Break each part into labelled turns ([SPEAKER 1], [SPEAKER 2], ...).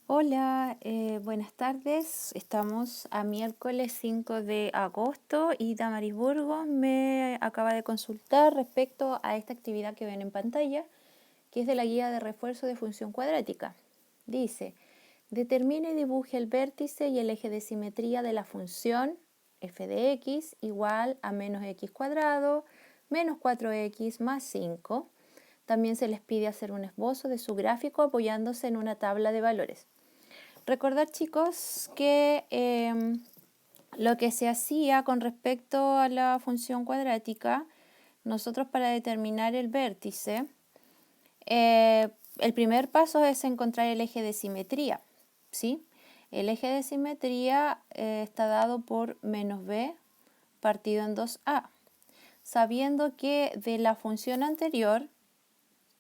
[SPEAKER 1] Hola, buenas tardes. Estamos a miércoles 5 de agosto y Damaris Burgos me acaba de consultar respecto a esta actividad que ven en pantalla, que es de la guía de refuerzo de función cuadrática. Dice, determine y dibuje el vértice y el eje de simetría de la función f de x igual a menos x cuadrado menos 4x más 5. También se les pide hacer un esbozo de su gráfico apoyándose en una tabla de valores. Recordar, chicos, que lo que se hacía con respecto a la función cuadrática, nosotros para determinar el vértice, el primer paso es encontrar el eje de simetría, ¿sí? El eje de simetría está dado por menos b partido en 2a, sabiendo que de la función anterior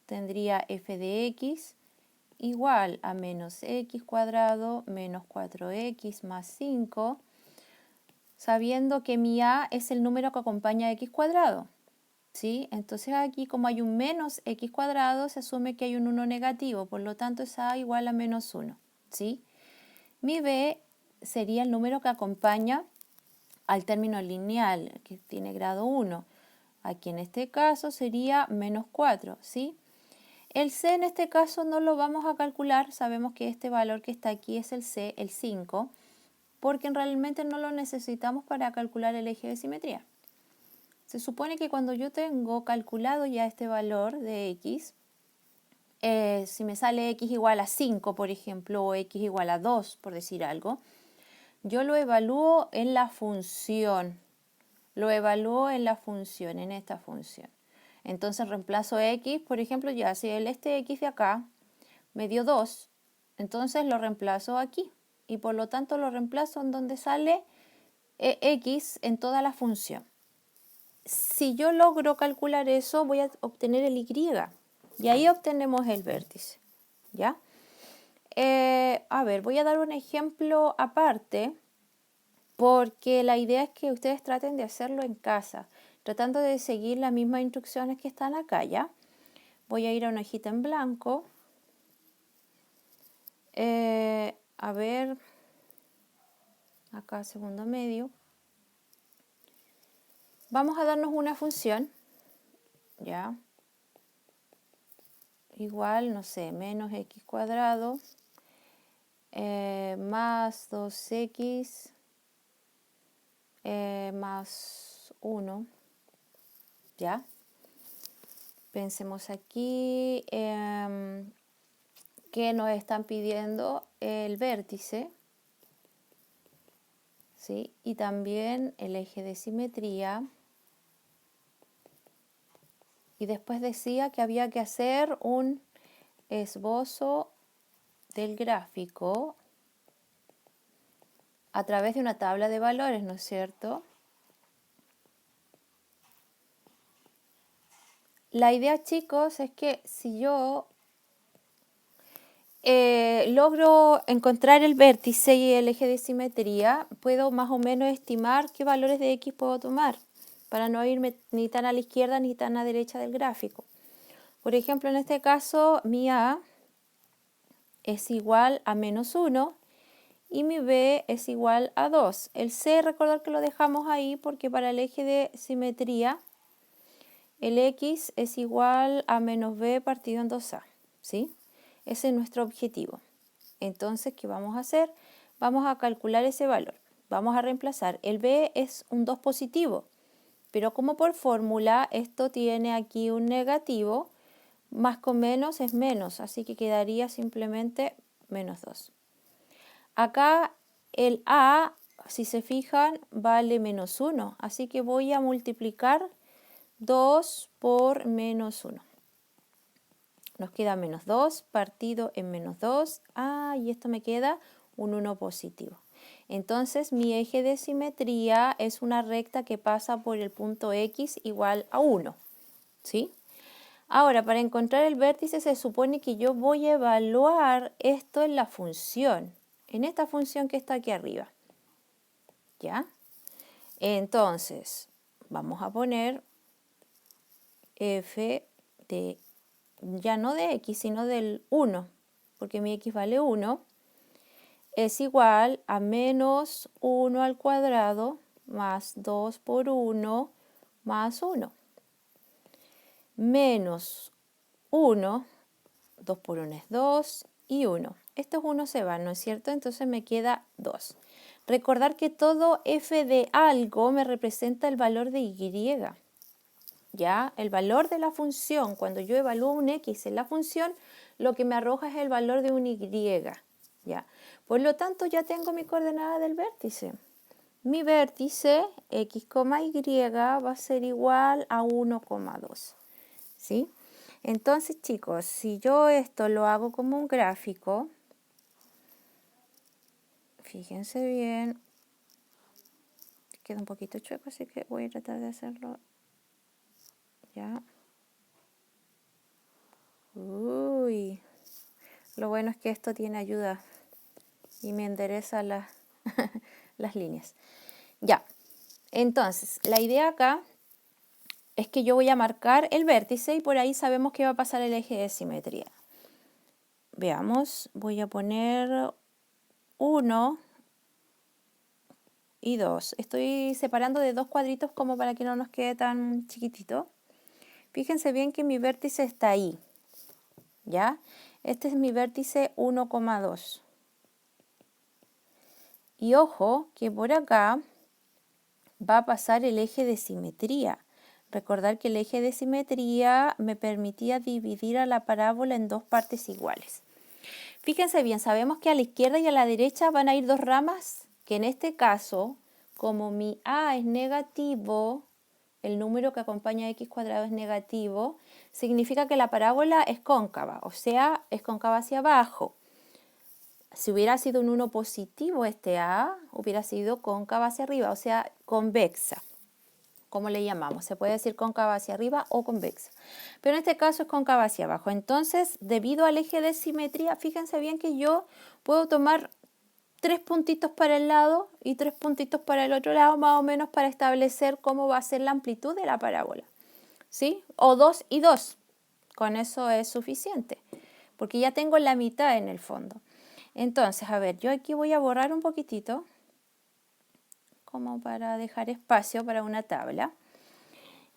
[SPEAKER 1] tendría f de x igual a menos x cuadrado menos 4x más 5, sabiendo que mi a es el número que acompaña a x cuadrado, ¿sí? Entonces aquí, como hay un menos x cuadrado, se asume que hay un 1 negativo, por lo tanto es a igual a menos 1, ¿sí? Mi b sería el número que acompaña al término lineal, que tiene grado 1. Aquí en este caso sería menos 4, ¿sí? El c en este caso no lo vamos a calcular, sabemos que este valor que está aquí es el c, el 5, porque realmente no lo necesitamos para calcular el eje de simetría. Se supone que cuando yo tengo calculado ya este valor de x, si me sale x igual a 5, por ejemplo, o x igual a 2, por decir algo, yo lo evalúo en la función, en esta función. Entonces reemplazo x, por ejemplo, ya si este x de acá me dio 2, entonces lo reemplazo aquí. Y por lo tanto lo reemplazo en donde sale x en toda la función. Si yo logro calcular eso, voy a obtener el y. Y ahí obtenemos el vértice. ¿Ya? A ver, voy a dar un ejemplo aparte, porque la idea es que ustedes traten de hacerlo en casa, tratando de seguir las mismas instrucciones que están acá, ¿ya? Voy a ir a una hojita en blanco. A ver, acá segundo medio. Vamos a darnos una función, ¿ya? Igual, no sé, menos x cuadrado más 2x más 1, ¿ya? Pensemos aquí que nos están pidiendo el vértice, ¿sí? Y también el eje de simetría. Y después decía que había que hacer un esbozo del gráfico a través de una tabla de valores, ¿no es cierto? La idea, chicos, es que si yo logro encontrar el vértice y el eje de simetría, puedo más o menos estimar qué valores de x puedo tomar para no irme ni tan a la izquierda ni tan a la derecha del gráfico. Por ejemplo, en este caso, mi a es igual a menos 1 y mi b es igual a 2. El c, recordar que lo dejamos ahí porque para el eje de simetría, el x es igual a menos b partido en 2a, ¿sí? Ese es nuestro objetivo. Entonces, ¿qué vamos a hacer? Vamos a calcular ese valor. Vamos a reemplazar. El b es un 2 positivo, pero como por fórmula esto tiene aquí un negativo, más con menos es menos, así que quedaría simplemente menos 2. Acá el a, si se fijan, vale menos 1, así que voy a multiplicar 2 por menos 1. Nos queda menos 2 partido en menos 2. Y esto me queda un 1 positivo. Entonces mi eje de simetría es una recta que pasa por el punto x igual a 1. ¿Sí? Ahora, para encontrar el vértice se supone que yo voy a evaluar esto en la función, en esta función que está aquí arriba. ¿Ya? Entonces, vamos a poner f de, ya no de x, sino del 1, porque mi x vale 1. es igual a menos 1 al cuadrado más 2 por 1 más 1. Menos 1, 2 por 1 es 2 y 1. Estos 1 se van, ¿no es cierto? Entonces me queda 2. Recordar que todo f de algo me representa el valor de y. ¿Ya? El valor de la función, cuando yo evalúo un x en la función, lo que me arroja es el valor de un y. ¿Ya? Por lo tanto, ya tengo mi coordenada del vértice. Mi vértice x, y va a ser igual a 1,2. ¿Sí? Entonces, chicos, si yo esto lo hago como un gráfico, fíjense bien, queda un poquito chueco, así que voy a tratar de hacerlo ya. Uy, lo bueno es que esto tiene ayuda y me endereza las líneas. Ya, entonces, la idea acá es que yo voy a marcar el vértice y por ahí sabemos que va a pasar el eje de simetría. Veamos, voy a poner 1 y 2. Estoy separando de dos cuadritos como para que no nos quede tan chiquitito. Fíjense bien que mi vértice está ahí, ¿ya? Este es mi vértice 1,2. Y ojo que por acá va a pasar el eje de simetría. Recordar que el eje de simetría me permitía dividir a la parábola en dos partes iguales. Fíjense bien, sabemos que a la izquierda y a la derecha van a ir dos ramas, que en este caso, como mi a es negativo, el número que acompaña a x cuadrado es negativo, significa que la parábola es cóncava, o sea, es cóncava hacia abajo. Si hubiera sido un 1 positivo este a, hubiera sido cóncava hacia arriba, o sea, convexa. ¿Cómo le llamamos? Se puede decir cóncava hacia arriba o convexa. Pero en este caso es cóncava hacia abajo. Entonces, debido al eje de simetría, fíjense bien que yo puedo tomar 3 puntitos para el lado y 3 puntitos para el otro lado, más o menos para establecer cómo va a ser la amplitud de la parábola. ¿Sí? O 2 y 2. Con eso es suficiente, porque ya tengo la mitad en el fondo. Entonces, a ver, yo aquí voy a borrar un poquitito, como para dejar espacio para una tabla.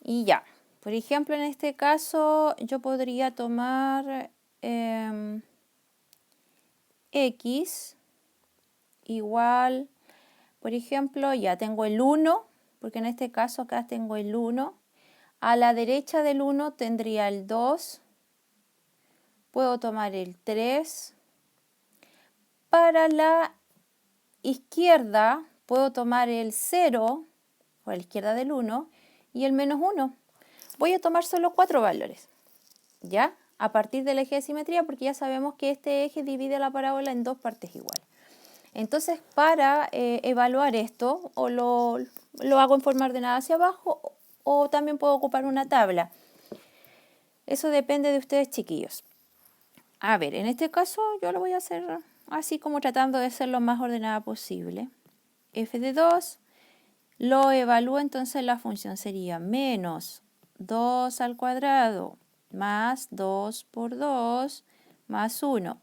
[SPEAKER 1] Y ya, por ejemplo, en este caso yo podría tomar x igual, por ejemplo, ya tengo el 1, porque en este caso acá tengo el 1. A la derecha del 1 tendría el 2. Puedo tomar el 3. Para la izquierda puedo tomar el 0, o a la izquierda del 1, y el menos 1. Voy a tomar solo 4 valores, ¿ya? A partir del eje de simetría, porque ya sabemos que este eje divide la parábola en dos partes iguales. Entonces, para evaluar esto, o lo hago en forma ordenada hacia abajo, o también puedo ocupar una tabla. Eso depende de ustedes, chiquillos. A ver, en este caso yo lo voy a hacer así como tratando de ser lo más ordenada posible. F de 2 lo evalúo, entonces la función sería menos 2 al cuadrado más 2 por 2 más 1.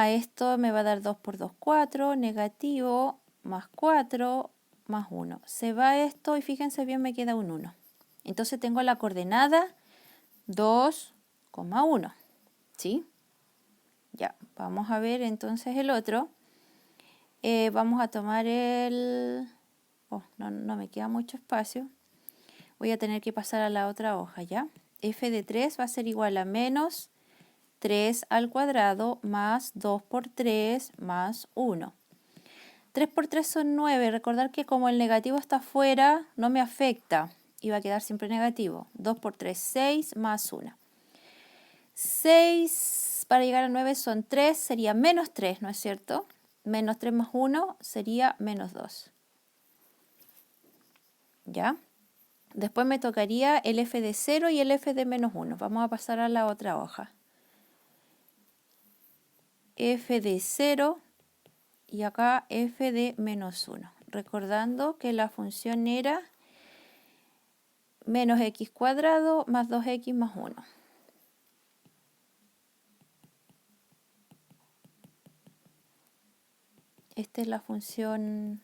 [SPEAKER 1] Esto me va a dar 2 por 2, 4, negativo, más 4, más 1. Se va esto y fíjense bien, me queda un 1. Entonces tengo la coordenada 2,1. ¿Sí? Ya, vamos a ver entonces el otro. Vamos a tomar el... no me queda mucho espacio. Voy a tener que pasar a la otra hoja, ¿ya? F de 3 va a ser igual a menos 3 al cuadrado más 2 por 3 más 1. 3 por 3 son 9. Recordar que como el negativo está afuera, no me afecta. Y va a quedar siempre negativo. 2 por 3, 6 más 1. 6 para llegar a 9 son 3, sería menos 3, ¿no es cierto? Menos 3 más 1 sería menos 2. ¿Ya? Después me tocaría el f de 0 y el f de menos 1. Vamos a pasar a la otra hoja. F de 0 y acá f de menos 1. Recordando que la función era menos x cuadrado más 2x más 1. Esta es la función,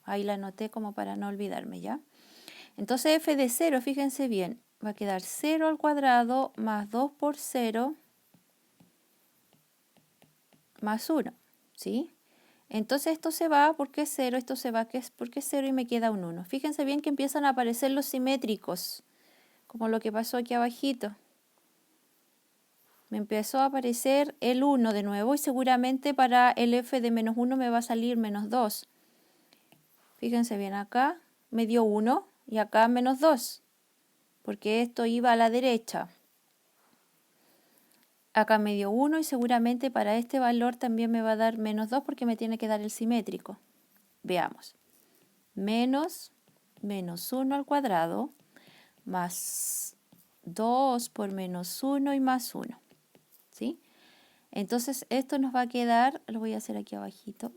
[SPEAKER 1] ahí la anoté como para no olvidarme, ¿ya? Entonces f de 0, fíjense bien, va a quedar 0 al cuadrado más 2 por 0 más 1, ¿sí? Entonces esto se va porque es 0, esto se va porque es 0 y me queda un 1. Fíjense bien que empiezan a aparecer los simétricos, como lo que pasó aquí abajito. Me empezó a aparecer el 1 de nuevo y seguramente para el f de menos 1 me va a salir menos 2. Fíjense bien, acá me dio 1 y acá menos 2, porque esto iba a la derecha. Acá me dio 1 y seguramente para este valor también me va a dar menos 2 porque me tiene que dar el simétrico. Veamos. Menos 1 al cuadrado más 2 por menos 1 y más 1. ¿Sí? Entonces esto nos va a quedar, lo voy a hacer aquí abajito.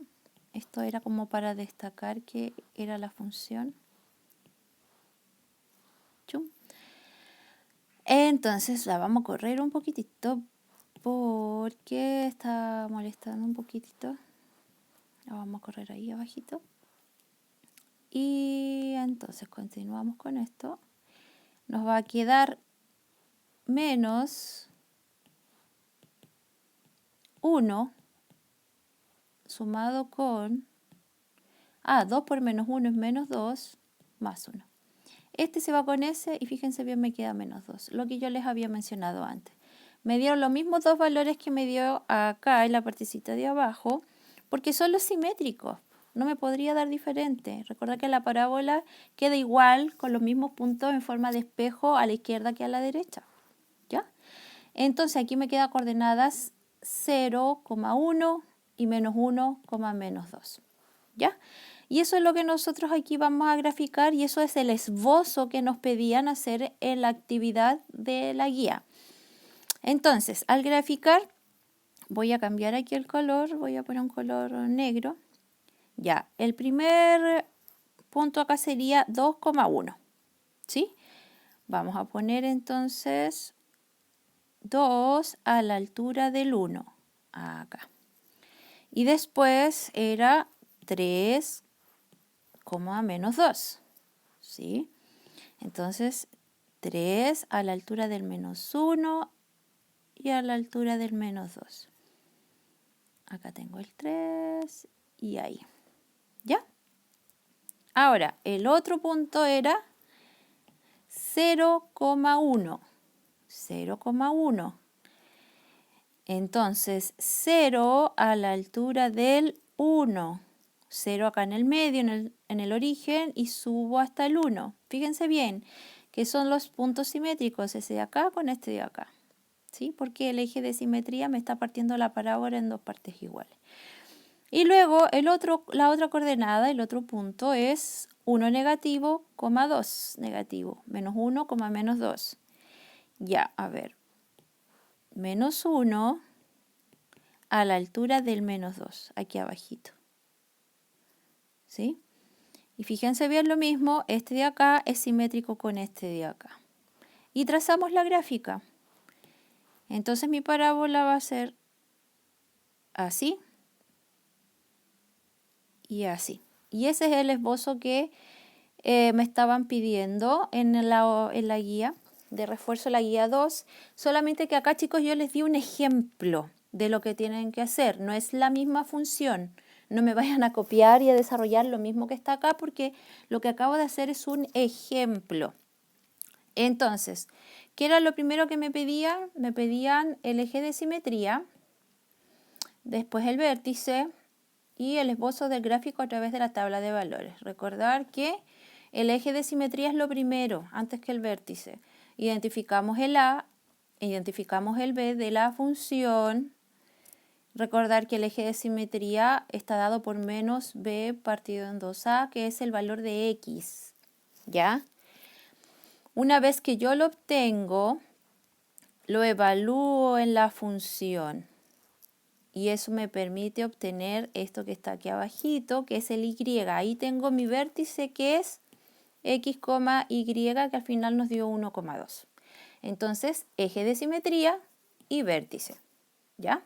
[SPEAKER 1] Esto era como para destacar que era la función. ¡Chum! Entonces la vamos a correr un poquitito porque está molestando un poquitito. La vamos a correr ahí abajito. Y entonces continuamos con esto. Nos va a quedar menos 1 sumado con... 2 por menos 1 es menos 2 más 1. Este se va con ese y fíjense bien me queda menos 2, lo que yo les había mencionado antes. Me dieron los mismos dos valores que me dio acá en la partecita de abajo, porque son los simétricos. No me podría dar diferente. Recuerda que la parábola queda igual con los mismos puntos en forma de espejo a la izquierda que a la derecha. ¿Ya? Entonces aquí me quedan coordenadas 0,1 y menos 1, menos 2. ¿Ya? Y eso es lo que nosotros aquí vamos a graficar y eso es el esbozo que nos pedían hacer en la actividad de la guía. Entonces, al graficar, voy a cambiar aquí el color, voy a poner un color negro. Ya, el primer punto acá sería 2,1, ¿sí? Vamos a poner entonces 2 a la altura del 1, acá. Y después era 3, menos 2, ¿sí? Entonces, 3 a la altura del menos 1 y a la altura del menos 2. Acá tengo el 3 y ahí. ¿Ya? Ahora, el otro punto era 0,1. 0,1. Entonces, 0 a la altura del 1. 0 acá en el medio, en el origen, y subo hasta el 1. Fíjense bien que son los puntos simétricos, ese de acá con este de acá. ¿Sí? Porque el eje de simetría me está partiendo la parábola en dos partes iguales. Y luego la otra coordenada, el otro punto es 1 negativo, 2 negativo, menos 1, menos 2. Ya, a ver. Menos 1 a la altura del menos 2, aquí abajito. ¿Sí? Y fíjense bien lo mismo, este de acá es simétrico con este de acá. Y trazamos la gráfica. Entonces mi parábola va a ser así y así. Y ese es el esbozo que me estaban pidiendo en la guía de refuerzo, la guía 2. Solamente que acá, chicos, yo les di un ejemplo de lo que tienen que hacer. No es la misma función. No me vayan a copiar y a desarrollar lo mismo que está acá porque lo que acabo de hacer es un ejemplo. Entonces, ¿qué era lo primero que me pedían? Me pedían el eje de simetría, después el vértice y el esbozo del gráfico a través de la tabla de valores. Recordar que el eje de simetría es lo primero, antes que el vértice. Identificamos el A, identificamos el B de la función. Recordar que el eje de simetría está dado por menos B partido en 2A, que es el valor de X. ¿Ya? Una vez que yo lo obtengo, lo evalúo en la función. Y eso me permite obtener esto que está aquí abajito, que es el Y. Ahí tengo mi vértice que es X, Y, que al final nos dio 1,2. Entonces, eje de simetría y vértice. ¿Ya?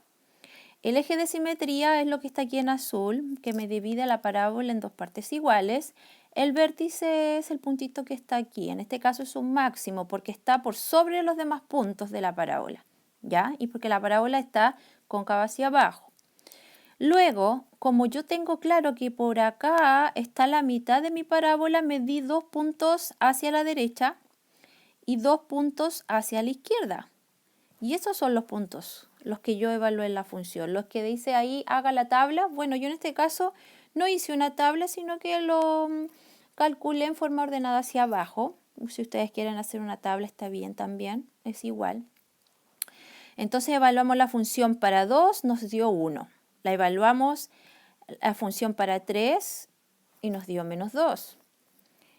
[SPEAKER 1] El eje de simetría es lo que está aquí en azul, que me divide la parábola en dos partes iguales. El vértice es el puntito que está aquí. En este caso es un máximo porque está por sobre los demás puntos de la parábola, ¿ya? Y porque la parábola está cóncava hacia abajo. Luego, como yo tengo claro que por acá está la mitad de mi parábola, me di 2 puntos hacia la derecha y 2 puntos hacia la izquierda. Y esos son los puntos, los que yo evalué en la función. Los que dice ahí, haga la tabla. Bueno, yo en este caso no hice una tabla, sino que lo calculé en forma ordenada hacia abajo. Si ustedes quieren hacer una tabla está bien también, es igual. Entonces evaluamos la función para 2, nos dio 1. La evaluamos la función para 3 y nos dio menos 2.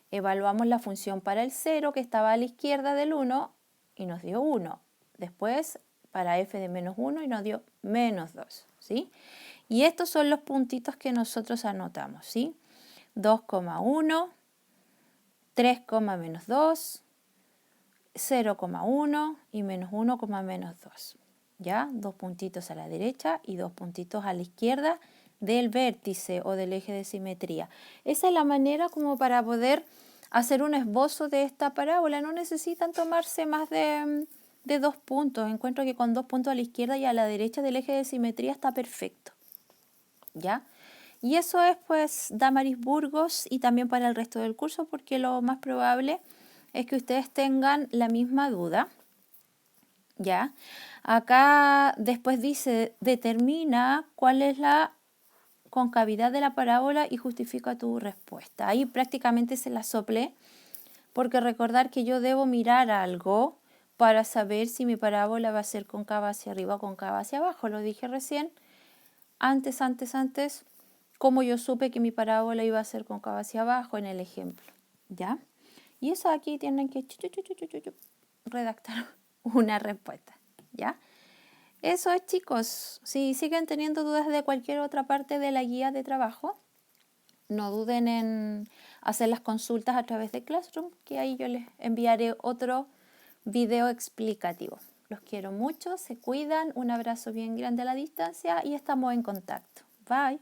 [SPEAKER 1] Evaluamos la función para el 0 que estaba a la izquierda del 1 y nos dio 1. Después para f de menos 1 y nos dio menos 2, ¿sí? Y estos son los puntitos que nosotros anotamos, ¿sí? 2,1, 3, menos 2, 0,1 y menos 1, menos 2. ¿Ya? 2 puntitos a la derecha y 2 puntitos a la izquierda del vértice o del eje de simetría. Esa es la manera como para poder hacer un esbozo de esta parábola. No necesitan tomarse más de 2 puntos. Encuentro que con 2 puntos a la izquierda y a la derecha del eje de simetría está perfecto. ¿Ya? Y eso es pues Damaris Burgos y también para el resto del curso, porque lo más probable es que ustedes tengan la misma duda. ¿Ya? Acá después dice, determina cuál es la concavidad de la parábola y justifica tu respuesta. Ahí prácticamente se la soplé, porque recordar que yo debo mirar algo para saber si mi parábola va a ser cóncava hacia arriba o cóncava hacia abajo. Lo dije recién, antes, como yo supe que mi parábola iba a ser cóncava hacia abajo en el ejemplo, ¿ya? Y eso aquí tienen que redactar una respuesta, ¿ya? Eso es, chicos. Si siguen teniendo dudas de cualquier otra parte de la guía de trabajo, no duden en hacer las consultas a través de Classroom, que ahí yo les enviaré otro video explicativo. Los quiero mucho, se cuidan, un abrazo bien grande a la distancia y estamos en contacto. Bye.